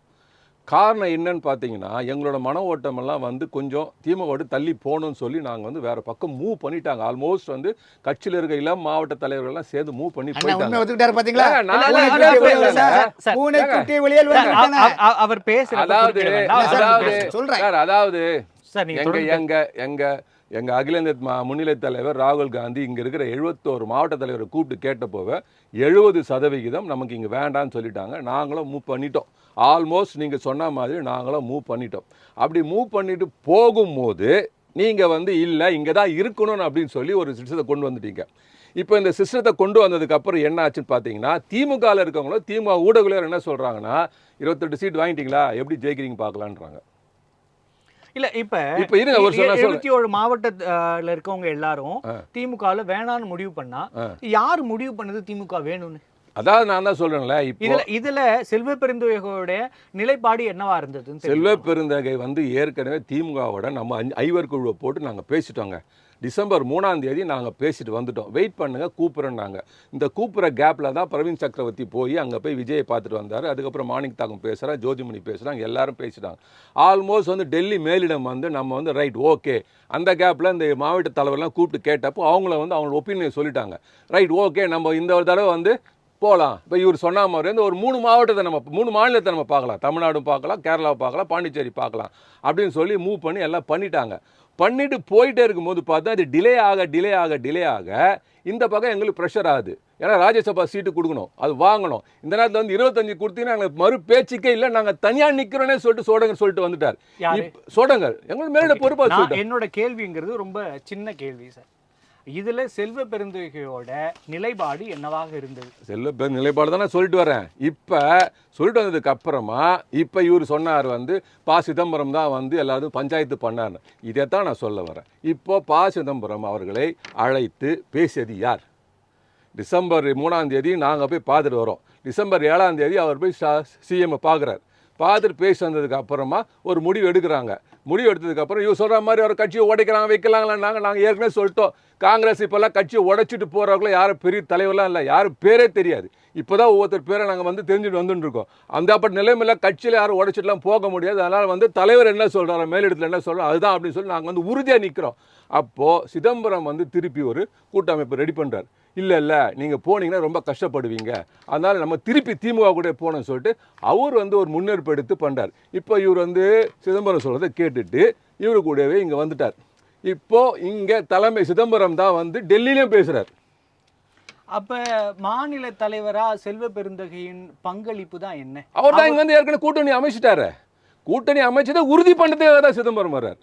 காரணம் என்னன்னு பார்த்தீங்கன்னா, எங்களோட மன ஓட்டமெல்லாம் வந்து கொஞ்சம் திமுக தள்ளி போகணும்னு சொல்லி நாங்கள் வந்து வேறு பக்கம் மூவ் பண்ணிட்டாங்க. ஆல்மோஸ்ட் வந்து கட்சியில் இருக்க இளம் மாவட்ட தலைவர்கள்லாம் சேர்ந்து மூவ் பண்ணி போயிட்டாங்க. எங்கள் அகில இந்திய முன்னிலை தலைவர் ராகுல் காந்தி இங்கே இருக்கிற 71 மாவட்ட தலைவரை கூப்பிட்டு கேட்ட போக 70% நமக்கு இங்கே வேண்டான்னு சொல்லிட்டாங்க. நாங்களும் மூவ் பண்ணிட்டோம். ஆல்மோஸ்ட் நீங்கள் சொன்ன மாதிரி நாங்களும் மூவ் பண்ணிட்டோம். அப்படி மூவ் பண்ணிட்டு போகும்போது நீங்கள் வந்து இல்லை இங்கே தான் இருக்கணும்னு அப்படின்னு சொல்லி ஒரு சிஸ்டத்தை கொண்டு வந்துட்டீங்க. இப்போ இந்த சிஸ்டத்தை கொண்டு வந்ததுக்கப்புறம் என்ன ஆச்சுன்னு பார்த்தீங்கன்னா, திமுகவில் இருக்கவங்களும் திமுக ஊடகங்கள் என்ன சொல்கிறாங்கன்னா, 28 சீட் வாங்கிட்டீங்களா, எப்படி ஜெயிக்கிறீங்க பார்க்கலான்றாங்க. இல்ல இப்ப 77 மாவட்டத்துல இருக்கவங்க எல்லாரும் திமுகல வேணான்னு முடிவு பண்ணா யார் முடிவு பண்ணது திமுக வேணும்னு? அதாவது நான் தான் சொல்றேன்ல, இப்போ இதுல செல்வ பெருந்தகையோட நிலைப்பாடு என்னவா இருந்தது? செல்வ பெருந்தகை வந்து ஏற்கனவே திமுகவோட நம்ம ஐவர் குழுவை போட்டு நாங்கள் பேசிட்டோங்க. டிசம்பர் 3ஆம் தேதி நாங்கள் பேசிட்டு வந்துட்டோம், வெயிட் பண்ணுங்கள் கூப்பிட்றேன்னாங்க. இந்த கூப்பிட்ற கேப்பில் தான் பிரவீன் சக்கரவர்த்தி போய் அங்கே போய் விஜயை பார்த்துட்டு வந்தார். அதுக்கப்புறம் மாணிக் தாக்கம் பேசுகிறார், ஜோதிமணி பேசுகிறாங்க, எல்லாரும் பேசிட்டாங்க. ஆல்மோஸ்ட் வந்து டெல்லி மேலிடம் வந்து நம்ம வந்து ரைட் ஓகே. அந்த கேப்பில் இந்த மாவட்ட தலைவர்லாம் கூப்பிட்டு கேட்டப்போ அவங்கள வந்து அவங்களோட ஒப்பீனியன் சொல்லிட்டாங்க. ரைட் ஓகே, நம்ம இந்த ஒரு தடவை வந்து போகலாம். இப்போ இவர் சொன்ன மாதிரி வந்து ஒரு 3 மாவட்டத்தை நம்ம 3 மாநிலத்தை நம்ம பார்க்கலாம், தமிழ்நாடும் பார்க்கலாம், கேரளாவை பார்க்கலாம், பாண்டிச்சேரி பார்க்கலாம் அப்படின்னு சொல்லி மூவ் பண்ணி எல்லாம் பண்ணிட்டாங்க. பண்ணிட்டு போயிட்டே இருக்கும்போது பார்த்தா அது டிலே ஆக இந்த பக்கம் எங்களுக்கு ப்ரெஷர் ஆகுது. ஏன்னா ராஜ்யசபா சீட்டு கொடுக்கணும், அது வாங்கணும். இந்த நேரத்தில் வந்து 25 கொடுத்தீங்கன்னா நாங்கள் மறு பேச்சுக்கே இல்லை, நாங்கள் தனியாக நிற்கிறோன்னே சொல்லிட்டு சோடங்கர் சொல்லிட்டு வந்துட்டார். சோடங்கர் எங்களுக்கு மேலிட பொறுப்பாக. என்னோட கேள்விங்கிறது ரொம்ப சின்ன கேள்வி சார். இதுல செல்வ பெருந்தகையோட நிலைப்பாடு என்னவாக இருந்தது? செல்வ நிலைப்பாடு தான் நான் சொல்லிட்டு வரேன். இப்போ சொல்லிட்டு வந்ததுக்கு அப்புறமா இப்போ இவர் சொன்னார் வந்து ப. சிதம்பரம் தான் வந்து எல்லாரும் பஞ்சாயத்து பண்ணார். இதைத்தான் நான் சொல்ல வரேன். இப்போ ப. சிதம்பரம் அவர்களை அழைத்து பேசியது யார்? டிசம்பர் 3ஆம் தேதி நாங்கள் போய் பார்த்துட்டு வரோம். டிசம்பர் 7ஆம் தேதி அவர் போய் சிஎம்ஐ பார்க்குறார். பார்த்துட்டு பேசி வந்ததுக்கு அப்புறமா ஒரு முடிவு எடுக்கிறாங்க. முடிவு எடுத்ததுக்கப்புறம் இவர் சொல்கிற மாதிரி ஒரு கட்சியை உடைக்கிறாங்க வைக்கலாங்களான்னாங்க. நாங்கள் ஏற்கனவே சொல்லிட்டோம், காங்கிரஸ் இப்போல்லாம் கட்சியை உடைச்சிட்டு போகிறவங்களும் யாரும் பெரிய தலைவர்லாம் இல்லை, யாரும் பேரே தெரியாது. இப்போ தான் ஒவ்வொருத்தர் பேரை நாங்கள் வந்து தெரிஞ்சுட்டு வந்துட்டுருக்கோம். அந்த அப்படி நிலைமையில் கட்சியில் யாரும் உடைச்சிட்டுலாம் போக முடியாது. அதனால் வந்து தலைவர் என்ன சொல்கிறாரோ, மேலிடத்தில் என்ன சொல்கிறோம் அதுதான் அப்படின்னு சொல்லி நாங்கள் வந்து உறுதியாக நிற்கிறோம். அப்போது சிதம்பரம் வந்து திருப்பி ஒரு கூட்டமைப்பு ரெடி பண்ணுறார். இல்லை நீங்கள் போனீங்கன்னா ரொம்ப கஷ்டப்படுவீங்க, அதனால் நம்ம திருப்பி திமுக கூட போகணும்னு சொல்லிட்டு அவர் வந்து ஒரு முன்னெடுப்பு எடுத்து பண்ணுறார். இப்போ இவர் வந்து சிதம்பரம் சொல்கிறத கேட்டுட்டு இவரு கூடவே இங்கே வந்துட்டார். இப்போ இங்கே தலைமை சிதம்பரம் தான் வந்து டெல்லியிலையும் பேசுகிறார். அப்ப மாநில தலைவரா செல்வ பெருந்தகையின் பங்களிப்பு தான் என்ன? அவர் தான் இங்கே வந்து ஏற்கனவே கூட்டணி அமைச்சிட்டாரு. கூட்டணி அமைச்சதை உறுதி பண்ணுறதுக்காக தான் சிதம்பரம் வர்றார்.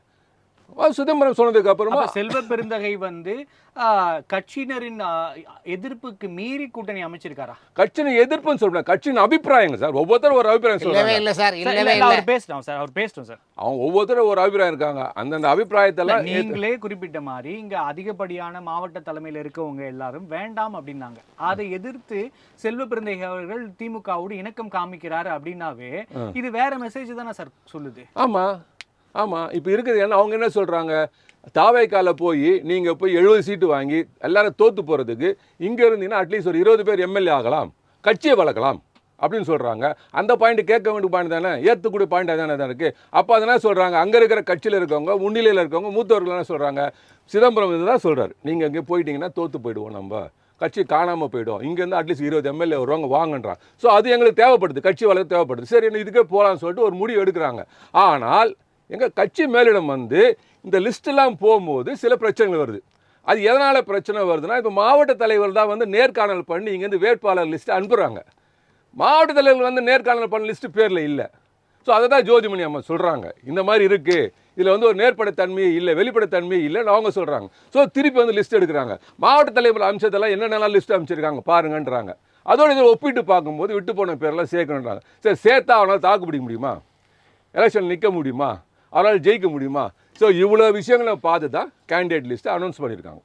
சிதம்பரம் சொன்னதுக்கு அப்புறமா செல்வ பெருந்தகை வந்து கட்சியினரின் எதிர்ப்புக்கு மீறி கூட்டணி அமைச்சிருக்காரா? கட்சியின் எதிர்ப்புன்னு சொல்றேன், கட்சியின் அபிப்பிராயங்க சார். ஒவ்வொருத்தரும் ஒரு அபிப்பிராயம் சொல்றாங்க. இல்ல சார், அவர் பேசிட்டோம் சார். அவங்க ஒவ்வொருத்தரும் ஒரு அபிப்பிராயம் இருக்காங்க. அந்தந்த அபிப்பிராயத்தெல்லாம் நீங்களே குறிப்பிட்ட மாதிரி இங்க அதிகப்படியான மாவட்ட தலைமையில் இருக்கவங்க எல்லாரும் வேண்டாம் அப்படின்னாங்க. அதை எதிர்த்து செல்வ பெருந்தகை அவர்கள் திமுகவோடு இணக்கம் காமிக்கிறாரு அப்படின்னாவே இது வேற மெசேஜ் தானே சார் சொல்லுது? ஆமாம் இப்போ இருக்குது. ஏன்னா அவங்க என்ன சொல்கிறாங்க, தாவேக்கால போய் நீங்கள் போய் 70 சீட்டு வாங்கி எல்லாரும் தோற்று போகிறதுக்கு இங்கே இருந்தீங்கன்னா அட்லீஸ்ட் ஒரு 20 பேர் எம்எல்ஏ ஆகலாம், கட்சியை வளர்க்கலாம் அப்படின்னு சொல்கிறாங்க. அந்த பாயிண்ட் கேட்க வேண்டிய பாயிண்ட் தானே, ஏற்றக்கூடிய பாயிண்ட் தானே தான் இருக்குது. அப்போ அதனால் சொல்கிறாங்க, அங்கே இருக்கிற கட்சியில் இருக்கவங்க, முன்னிலையில் இருக்கவங்க, மூத்தவர்கள் என்ன சொல்கிறாங்க, சிதம்பரம் இது தான் சொல்கிறார், நீங்கள் இங்கே போயிட்டீங்கன்னா தோற்று போயிடுவோம், நம்ம கட்சி காணாமல் போயிடும், இங்கேருந்து அட்லீஸ்ட் 20 எம்எல்ஏ வருவாங்க வாங்கன்றான். ஸோ அது எங்களுக்கு தேவைப்படுது, கட்சி வளர்க்க தேவைப்படுது. சரி இதுக்கே போகலான்னு சொல்லிட்டு ஒரு முடிவு எடுக்கிறாங்க. ஆனால் எங்கள் கட்சி மேலிடம் வந்து இந்த லிஸ்ட்டெல்லாம் போகும்போது சில பிரச்சனைகள் வருது. அது எதனால் பிரச்சனை வருதுன்னா, இப்போ மாவட்ட தலைவர் தான் வந்து நேர்காணல் பண்ணி இங்கேருந்து வேட்பாளர் லிஸ்ட்டு அனுப்புகிறாங்க. மாவட்ட தலைவர்கள் வந்து நேர்காணல் பண்ண லிஸ்ட்டு பேரில் இல்லை. ஸோ அதை தான் ஜோதிமணி அம்மா சொல்கிறாங்க, இந்த மாதிரி இருக்குது, இதில் வந்து ஒரு நேர்படைத்தன்மையே இல்லை, வெளிப்படைத்தன்மையே இல்லைன்னு அவங்க சொல்கிறாங்க. ஸோ திருப்பி வந்து லிஸ்ட் எடுக்கிறாங்க. மாவட்ட தலைவர் அம்சத்தெல்லாம் என்னென்னலாம் லிஸ்ட் அமைச்சிருக்காங்க பாருங்கன்றாங்க. அதோடு இதை ஒப்பிட்டு பார்க்கும்போது விட்டு போன பேரெல்லாம் சேர்க்கணுன்றாங்க. சரி சேர்த்தா அவனால் தாக்கு பிடிக்க முடியுமா, எலெக்ஷன் நிற்க முடியுமா, அவரால் ஜெயிக்க முடியுமா? ஸோ இவ்வளோ விஷயங்களை பார்த்து தான் கேண்டிடேட் லிஸ்ட்டை அனௌன்ஸ் பண்ணியிருக்காங்க.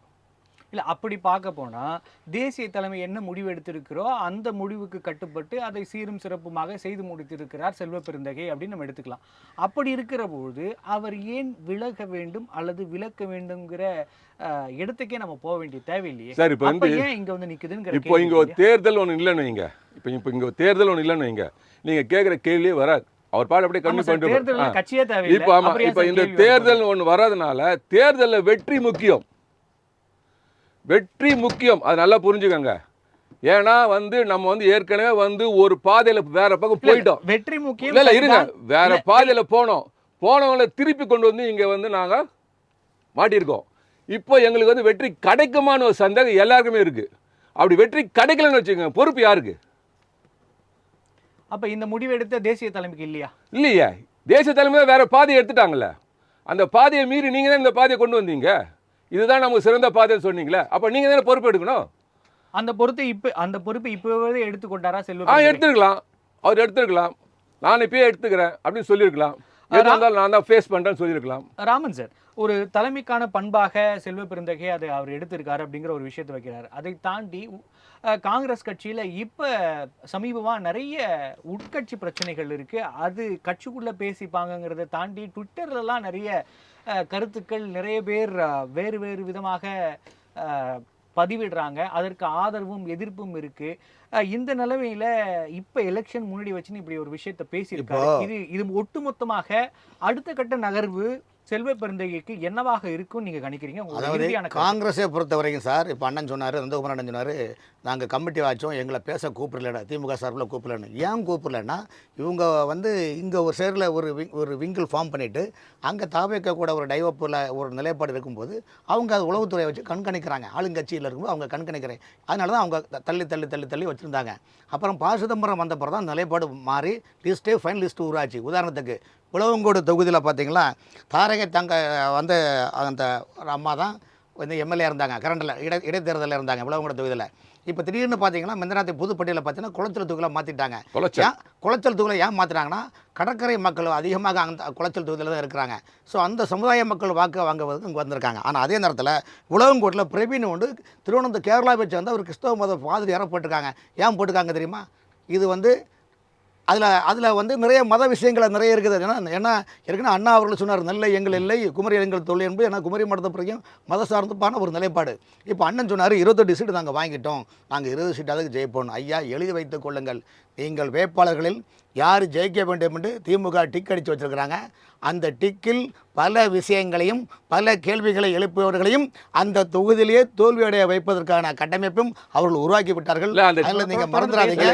இல்லை அப்படி பார்க்க போனால் தேசிய தலைமை என்ன முடிவு எடுத்திருக்கிறோ அந்த முடிவுக்கு கட்டுப்பட்டு அதை சீரும் சிறப்புமாக செய்து முடித்திருக்கிறார் செல்வ பெருந்தகை அப்படின்னு நம்ம எடுத்துக்கலாம். அப்படி இருக்கிற போது அவர் ஏன் விலக வேண்டும் அல்லது விலக்க வேண்டும்ங்கிற இடத்துக்கே நம்ம போக வேண்டிய தேவையில்லையே. சார் இப்போ வந்து ஏன் இங்கே வந்து நிற்குதுன்னு இப்போ இங்கே ஒரு தேர்தல் ஒன்று இல்லைன்னு வைங்க, இப்போ இங்கே தேர்தல் ஒன்று இல்லைன்னு வைங்க, நீங்கள் கேட்குற கேள்வியே வராது. அவர் பாட்டு அப்படியே கம்மி பண்ணிட்டு கட்சியே தேவை. இப்போ ஆமாம், இப்போ இந்த தேர்தல் ஒன்று வர்றதுனால தேர்தலில் வெற்றி முக்கியம், வெற்றி முக்கியம், அது நல்லா புரிஞ்சுக்கோங்க. ஏன்னா வந்து நம்ம வந்து ஏற்கனவே வந்து ஒரு பாதையில் வேற பக்கம் போயிட்டோம், வெற்றி முக்கியம் இல்லை இருங்க, வேற பாதையில் போனவங்களை திருப்பி கொண்டு வந்து இங்கே வந்து நாங்கள் மாட்டியிருக்கோம். இப்போ எங்களுக்கு வந்து வெற்றி கிடைக்குமான ஒரு சந்தேகம் எல்லாருக்குமே இருக்கு. அப்படி வெற்றி கிடைக்கலன்னு வச்சுக்கோங்க, பொறுப்பு யாருக்கு? அப்ப இந்த முடிவு எடுத்த தேசிய தலைமைக்கு இல்லையே, தேசிய தலைமை வேற பாதையை எடுத்துட்டாங்கல்ல. அந்த பாதையை மீறி நீங்க தான் இந்த பாதையை கொண்டு வந்தீங்க, இதுதான் நமக்கு சிறந்த பாதைன்னு சொன்னீங்களே, அப்ப நீங்க தானே பொறுப்பு எடுக்கணும். அந்த பொறுப்பை இப்பவே எடுத்துக்கொண்டாரா செல்வ? எடுத்துருக்கலாம், அவர் எடுத்துருக்கலாம், நான் இப்பயே எடுத்துக்கிறேன் அப்படின்னு சொல்லியிருக்கலாம், நான் தான் ஃபேஸ் பண்றேன்னு சொல்லியிருக்கலாம். ராமன் சார், ஒரு தலைமைக்கான பண்பாக செல்வ பெருந்தகை அதை அவர் எடுத்திருக்காரு அப்படிங்கிற ஒரு விஷயத்தை வைக்கிறார். அதை தாண்டி காங்கிரஸ் கட்சியில் இப்போ சமீபமாக நிறைய உட்கட்சி பிரச்சனைகள் இருக்குது. அது கட்சிக்குள்ளே பேசிப்பாங்கிறத தாண்டி ட்விட்டர்லலாம் நிறைய கருத்துக்கள் நிறைய பேர் வேறு வேறு விதமாக பதிவிடுறாங்க. அதற்கு ஆதரவும் எதிர்ப்பும் இருக்கு. இந்த நிலைமையில இப்ப எலெக்ஷன் முன்னாடி வச்சுன்னு இப்படி ஒரு விஷயத்த பேசியிருக்காரு. இது ஒட்டுமொத்தமாக அடுத்த கட்ட நகர்வு செல்வ பெருந்தகைக்கு என்னவாக இருக்கும் நீங்க கணிக்கிறீங்க? அதாவது காங்கிரஸை பொறுத்த வரைக்கும் சார், இப்போ அண்ணன் சொன்னார், நந்தகுமார் அண்ணன் சொன்னார், நாங்கள் கமிட்டி வாச்சோம், எங்களை பேச கூப்பிடலடா, திமுக சார்பில் கூப்பிடலன்னு. ஏன் கூப்பிடலன்னா, இவங்க வந்து இங்கே ஒரு சேரில் ஒரு விங்கிள் ஃபார்ம் பண்ணிவிட்டு அங்கே தாவேக்க கூட ஒரு டைவப்பில் ஒரு நிலைப்பாடு இருக்கும்போது அவங்க அது உளவுத்துறையை வச்சு கண்காணிக்கிறாங்க. ஆளுங்கட்சியில் இருக்கும்போது அவங்க கண்காணிக்கிறேன். அதனால தான் அவங்க தள்ளி தள்ளி தள்ளி தள்ளி வச்சுருந்தாங்க. அப்புறம் ப. சிதம்பரம் வந்த பிறகு தான் நிலைப்பாடு மாறி ஃபைனல் லிஸ்ட்டு உருவாச்சு. உதாரணத்துக்கு உழவங்கோடு தொகுதியில் பார்த்தீங்களா, தாரகை தங்க வந்து அந்த ஒரு அம்மா தான் வந்து எம்எல்ஏ இருந்தாங்க, கரண்டில் இடைத்தேர்தலில் இருந்தாங்க உழவங்கோடு தொகுதியில். இப்போ திடீர்னு பார்த்தீங்கன்னா மெந்தநாத்தை புதுப்பட்டியில் பார்த்தீங்கன்னா குளச்சல் தொகுதியில் மாற்றிட்டாங்க. குளச்சல் தொகுதியில் ஏன் மாற்றினாங்கன்னா, கடற்கரை மக்கள் அதிகமாக அந்த குளச்சல் தொகுதியில் தான் இருக்கிறாங்க. ஸோ அந்த சமுதாய மக்கள் வாக்கு வாங்குவதற்கு இங்கே வந்திருக்காங்க. ஆனால் அதே நேரத்தில் உழவங்கோட்டில் பிரவீன் வந்து திருவனந்தபுரம் கேரளாவை சேர்ந்த ஒரு கிறிஸ்தவ மத பாதிரியாரை போட்டிருக்காங்க. ஏன் போட்டிருக்காங்க தெரியுமா? இது வந்து அதில் வந்து நிறைய மத விஷயங்கள் நிறைய இருக்குது. ஏன்னா ஏற்கனவே அண்ணா அவர்கள் சொன்னார், நெல்லை எங்கள் இல்லை, குமரி எங்கள் தொழில் என்பது. ஏன்னா குமரி மடத்தை பிறகும் மத சார்ந்தப்பான ஒரு நிலைப்பாடு. இப்போ அண்ணன் சொன்னார், 28 சீட்டு நாங்கள் வாங்கிட்டோம், நாங்கள் 20 சீட்டாவது ஜெயிப்போம். ஐயா, எழுதி வைத்துக் கொள்ளுங்கள், நீங்கள் வேட்பாளர்களில் யார் ஜெயிக்க வேண்டும் என்று திமுக டிக் அடித்து வச்சிருக்கிறாங்க. அந்த டிக்கில் பல விஷயங்களையும் பல கேள்விகளை எழுப்புபவர்களையும் அந்த தொகுதியிலேயே தோல்வியடைய வைப்பதற்கான கட்டமைப்பும் அவர்கள் உருவாக்கி விட்டார்கள். நீங்க மறந்துடாதீங்க,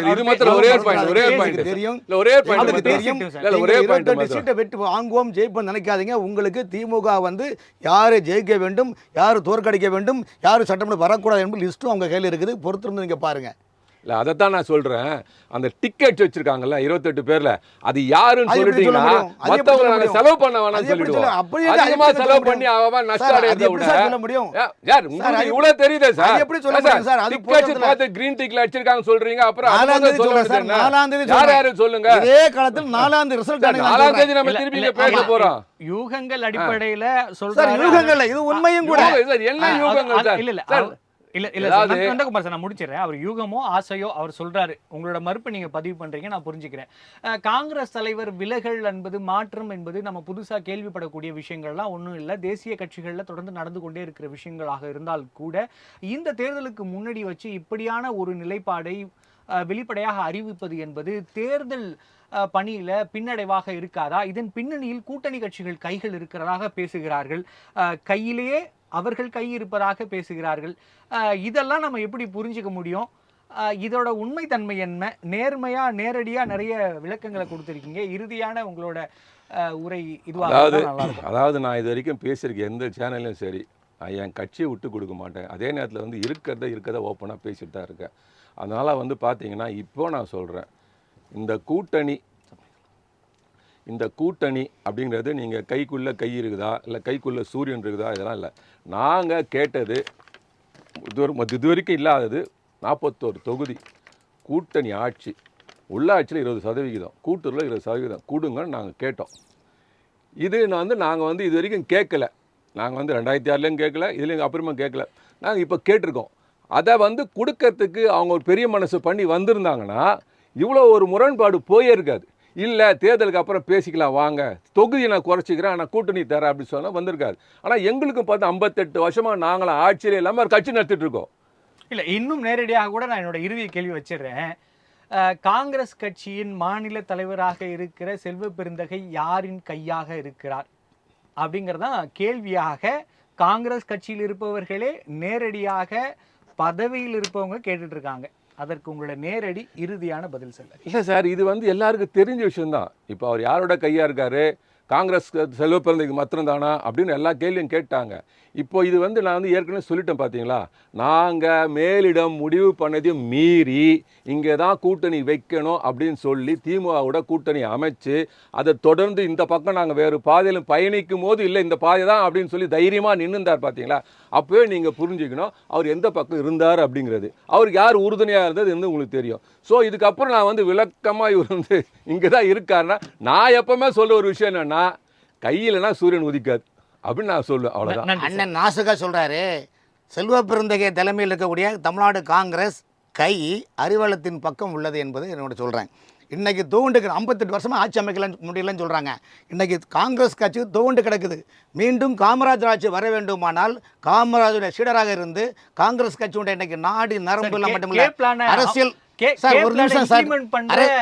சீட்டை வெற்றி வாங்குவோம் ஜெயிப்போம் நினைக்காதீங்க. உங்களுக்கு திமுக வந்து யாரு ஜெயிக்க வேண்டும், யாரு தோற்கடிக்க வேண்டும், யாரு சட்டமன்றம் வரக்கூடாது என்பது லிஸ்ட்டும் அவங்க கையில் இருக்குது. பொறுத்திருந்து நீங்க பாருங்க. இல்லை, அதைத்தான் நான் சொல்கிறேன். அந்த டிக்கெட் வச்சுருக்காங்கல்ல 28 பேரில், அது யாருன்னு சொல்லிட்டீங்கன்னா மற்றவங்க நாங்கள் செலவு பண்ண வேணாம்னு சொல்லிடுவோம். அதிகமாக செலவு பண்ணி அவன் நஷ்டம் அடையதை விட யார் உங்களுக்கு இவ்வளோ தெரியுதே சார்? எப்படி சொல்லுங்க? டிக்கெட் பார்த்து கிரீன் டிக்ல அடிச்சிருக்காங்க சொல்றீங்க. அப்புறம் யார் யாரு சொல்லுங்க? இதே காலத்தில் 4ஆம் தேதி ரிசல்ட் 4ஆம் தேதி நம்ம திருப்பி பேச போறோம். யூகங்கள் அடிப்படையில சொல்றாங்க. யூகங்கள் இது உண்மையும் கூட. என்ன யூகங்கள் சார்? இல்ல நந்தகுமார் சார், நான் முடிச்சிடறேன். அவர் யூகமோ ஆசையோ அவர் சொல்றாரு, உங்களோட மறுப்பு நீங்க பதிவு பண்றீங்க, நான் புரிஞ்சுக்கிறேன். காங்கிரஸ் தலைவர் விலகல் என்பது மாற்றம் என்பது நம்ம புதுசா கேள்விப்படக்கூடிய விஷயங்கள்லாம் ஒன்றும் இல்லை. தேசிய கட்சிகளில் தொடர்ந்து நடந்து கொண்டே இருக்கிற விஷயங்களாக இருந்தால் கூட இந்த தேர்தலுக்கு முன்னாடி வச்சு இப்படியான ஒரு நிலைப்பாடை வெளிப்படையாக அறிவிப்பது என்பது தேர்தல் பணியில பின்னடைவாக இருக்காதா? இதன் பின்னணியில் கூட்டணி கட்சிகள் கைகள் இருக்கிறதாக பேசுகிறார்கள், கையிலேயே அவர்கள் கை இருப்பதாக பேசுகிறார்கள். இதெல்லாம் நம்ம எப்படி புரிஞ்சுக்க முடியும்? இதோட உண்மைத்தன்மை என்ன? நேரடியா நிறைய விளக்கங்களை கொடுத்துருக்கீங்க. இறுதியான உங்களோட உரை இதுவாக. அதாவது நான் இது வரைக்கும் பேசியிருக்கேன் எந்த சேனல்லையும் சரி, என் கட்சியை விட்டு கொடுக்க மாட்டேன். அதே நேரத்தில் வந்து இருக்கிறத ஓப்பனாக பேசிட்டு தான் இருக்கேன். அதனால் வந்து பார்த்தீங்கன்னா இப்போ நான் சொல்கிறேன், இந்த கூட்டணி அப்படிங்கிறது நீங்கள் கைக்குள்ளே கை இருக்குதா இல்லை கைக்குள்ளே சூரியன் இருக்குதா, இதெல்லாம் இல்லை. நாங்கள் கேட்டது இது வரைக்கும் இல்லாதது 41 தொகுதி கூட்டணி ஆட்சி, உள்ளாட்சியில் 20%, கூட்டூரில் 20% கூடுங்கன்னு நாங்கள் கேட்டோம். இது நாங்கள் வந்து இது வரைக்கும் கேட்கல. நாங்கள் வந்து 2006லேயும் கேட்கல, இதுலேயும் அப்புறமா கேட்கல. நாங்கள் இப்போ கேட்டிருக்கோம். அதை வந்து கொடுக்கறதுக்கு அவங்க ஒரு பெரிய மனசு பண்ணி வந்திருந்தாங்கன்னா இவ்வளோ ஒரு முரண்பாடு போயே இருக்காது. இல்லை தேர்தலுக்கு அப்புறம் பேசிக்கலாம் வாங்க, தொகுதியை நான் குறைச்சிக்கிறேன் ஆனால் கூட்டணி தரேன் அப்படின்னு சொன்னால் வந்திருக்காது. ஆனால் எங்களுக்கு பார்த்து 58 வருஷமாக நாங்களாம் ஆட்சியில் இல்லாமல் ஒரு கட்சி நடத்திட்டு இருக்கோம். இல்லை, இன்னும் நேரடியாக கூட நான் என்னோட இறுதி கேள்வி வச்சிடுறேன். காங்கிரஸ் கட்சியின் மாநில தலைவராக இருக்கிற செல்வ பெருந்தகை யாரின் கையாக இருக்கிறார் அப்படிங்கிறதான் கேள்வியாக காங்கிரஸ் கட்சியில் இருப்பவர்களே நேரடியாக பதவியில் இருப்பவங்க கேட்டுட்டு இருக்காங்க. அதற்கு உங்களோட நேரடி இறுதியான பதில் சொல்ல. இல்லை சார், இது வந்து எல்லாருக்கும் தெரிஞ்ச விஷயம்தான். இப்போ அவர் யாரோட கையாக இருக்காரு, காங்கிரஸ் செல்வ பெருந்தகைக்கு மாத்திரம் தானா அப்படின்னு எல்லா கேள்வியும் கேட்டாங்க. இப்போ இது வந்து நான் வந்து ஏற்கனவே சொல்லிட்டேன் பார்த்தீங்களா, நாங்கள் மேலிடம் முடிவு பண்ணதையும் மீறி இங்கே தான் கூட்டணி வைக்கணும் அப்படின்னு சொல்லி திமுகவோட கூட்டணி அமைச்சு அதை தொடர்ந்து இந்த பக்கம் நாங்கள் வேறு பாதையிலும் பயணிக்கும் போது இல்லை இந்த பாதை தான் அப்படின்னு சொல்லி தைரியமாக நின்றுந்தார் பார்த்தீங்களா. அப்போவே நீங்கள் புரிஞ்சுக்கணும் அவர் எந்த பக்கம் இருந்தார் அப்படிங்கிறது, அவருக்கு யார் உறுதுணையாக இருந்தது வந்து உங்களுக்கு தெரியும். ஸோ இதுக்கப்புறம் நான் வந்து விளக்கமாக இவர் வந்து இங்கே தான் இருக்காருன்னா, நான் எப்பவுமே சொல்ல ஒரு விஷயம் என்னென்னா, கையிலனா சூரியன் உதிக்காது அப்படின்னு நான் சொல்லுவேன். அவ்வளோதான். அண்ணன் நாசுகா சொல்கிறாரு, செல்வ பெருந்தகை தலைமையில் இருக்கக்கூடிய தமிழ்நாடு காங்கிரஸ் கை அறிவாலயத்தின் பக்கம் உள்ளது என்பது என்னோட சொல்கிறேன். இன்னைக்கு தோண்டு 58 வருஷமாக ஆட்சி அமைக்கல முடியலன்னு சொல்கிறாங்க. இன்னைக்கு காங்கிரஸ் கட்சி தோண்டு கிடக்குது. மீண்டும் காமராஜர் ஆட்சி வர வேண்டுமானால் காமராஜருடைய சீடராக இருந்து காங்கிரஸ் கட்சியுடைய இன்னைக்கு நாடு நரம்பு எல்லாம் மட்டுமில்ல அரசியல் சார் ஒரு நிமிஷம் சார்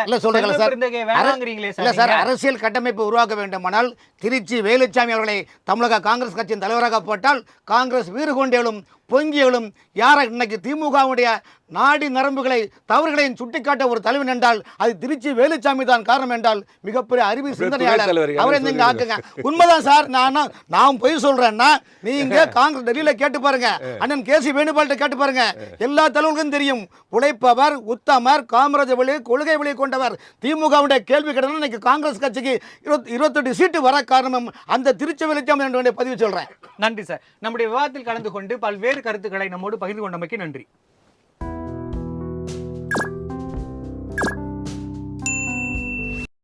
இல்லை சொல்லுங்கள் சார் இல்லை சார் அரசியல் கட்டமைப்பு உருவாக்க வேண்டுமானால் திருச்சி வேலுச்சாமி அவர்களை தமிழக காங்கிரஸ் கட்சியின் தலைவராக போட்டால் காங்கிரஸ் வீறு கொண்டேலும் பொங்கியலும் யாரை இன்னைக்கு திமுகவுடைய நாடி நரம்புகளை தவறுகளையும் சுட்டிக்காட்ட ஒரு தலைவன் என்றால் அது திருச்சி வேலுச்சாமி தான் காரணம் என்றால் மிகப்பெரிய அறிவு சிந்தனையாளர் அவரை நீங்க ஆக்குங்க. உண்மைதான் சார். நான் பொய் சொல்றேன்னா நீங்க காங்கிரஸ் டெல்லியில கேட்டு பாருங்க, அண்ணன் கேசி வேணுபால்ட்ட கேட்டு பாருங்க, எல்லா தலைவர்களுக்கும் தெரியும். உழைப்பவர் உத்தமர் காமராஜர் வழி கொள்கை வழி கொண்டவர் திமுகவுடைய கேள்வி கடனை இன்னைக்கு காங்கிரஸ் கட்சிக்கு 28 சீட்டு வர காரணம் அந்த திருச்சி வேலுச்சாமி என்ற பதிவு சொல்றேன். நன்றி சார். நம்முடைய விவாதத்தில் கலந்து கொண்டு பல்வேறு கருத்துக்களை நம்மோடு பகிர்ந்து கொண்டமைக்கு நன்றி.